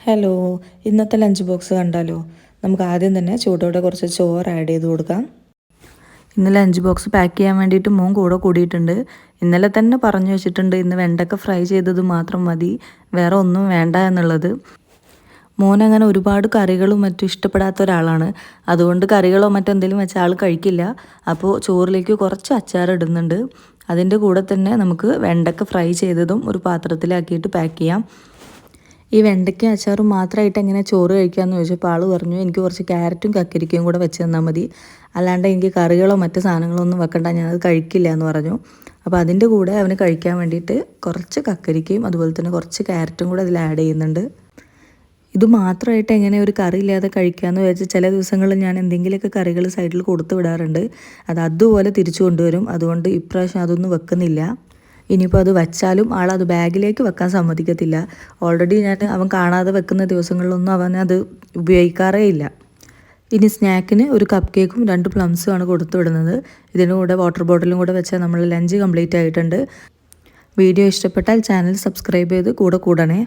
Hello, ഇന്നത്തെ lunch box കണ്ടാലോ? നമുക്ക് ആദ്യം തന്നെ ചൂടോടെ കുറച്ച് ചോറ് ആഡ് ചെയ്ത് കൊടുക്കാം. ഇന്ന് ലഞ്ച് ബോക്സ് പാക്ക് ചെയ്യാൻ വേണ്ടിയിട്ട് മോൻ കൂടെ കൂടിയിട്ടുണ്ട്. ഇന്നലെ തന്നെ പറഞ്ഞു വെച്ചിട്ടുണ്ട് ഇന്ന് വെണ്ടക്ക ഫ്രൈ ചെയ്തത് മാത്രം മതി, വേറെ ഒന്നും വേണ്ട എന്നുള്ളത്. മോൻ അങ്ങനെ ഒരുപാട് കറികളും മറ്റും ഇഷ്ടപ്പെടാത്ത ഒരാളാണ്. അതുകൊണ്ട് കറികളോ മറ്റെന്തെങ്കിലും വെച്ചാൽ ആൾ കഴിക്കില്ല. അപ്പോൾ ചോറിലേക്ക് കുറച്ച് അച്ചാർ ഇടുന്നുണ്ട്. അതിൻ്റെ കൂടെ തന്നെ നമുക്ക് വെണ്ടക്ക ഫ്രൈ ചെയ്തതും ഒരു പാത്രത്തിലാക്കിയിട്ട് പാക്ക് ചെയ്യാം. ഈ വെണ്ടയ്ക്ക അച്ചാറും മാത്രമായിട്ട് എങ്ങനെ ചോറ് കഴിക്കാമെന്ന് ചോദിച്ചപ്പോൾ ആൾ പറഞ്ഞു എനിക്ക് കുറച്ച് ക്യാരറ്റും കക്കരിക്കയും കൂടെ വെച്ച് തന്നാൽ മതി, അല്ലാണ്ട് എനിക്ക് കറികളോ മറ്റ് സാധനങ്ങളോ ഒന്നും വെക്കണ്ട, ഞാനത് കഴിക്കില്ല എന്ന് പറഞ്ഞു. അപ്പോൾ അതിൻ്റെ കൂടെ അവന് കഴിക്കാൻ വേണ്ടിയിട്ട് കുറച്ച് കക്കരിക്കയും അതുപോലെ തന്നെ കുറച്ച് ക്യാരറ്റും കൂടെ അതിൽ ആഡ് ചെയ്യുന്നുണ്ട്. ഇത് മാത്രമായിട്ട് എങ്ങനെ ഒരു കറി ഇല്ലാതെ കഴിക്കാമെന്ന് വിചാരിച്ച് ചില ദിവസങ്ങളിൽ ഞാൻ എന്തെങ്കിലുമൊക്കെ കറികൾ സൈഡിൽ കൊടുത്തു വിടാറുണ്ട്. അത് അതുപോലെ തിരിച്ചു കൊണ്ടുവരും. അതുകൊണ്ട് ഇപ്രാവശ്യം അതൊന്നും വെക്കുന്നില്ല. ഇനിയിപ്പോൾ അത് വെച്ചാലും ആളത് ബാഗിലേക്ക് വെക്കാൻ സമ്മതിക്കത്തില്ല. ഓൾറെഡി ഞാൻ അവൻ കാണാതെ വെക്കുന്ന ദിവസങ്ങളിലൊന്നും അവനത് ഉപയോഗിക്കാറേ ഇല്ല. ഇനി സ്നാക്കിന് ഒരു കപ്പ് കേക്കും 2 പ്ലംസുമാണ് കൊടുത്തു വിടുന്നത്. ഇതിൻ്റെ കൂടെ വാട്ടർ ബോട്ടിലും കൂടെ വെച്ചാൽ നമ്മൾ ലഞ്ച് കംപ്ലീറ്റ് ആയിട്ടുണ്ട്. വീഡിയോ ഇഷ്ടപ്പെട്ടാൽ ചാനൽ സബ്സ്ക്രൈബ് ചെയ്ത് കൂടെ കൂടണേ.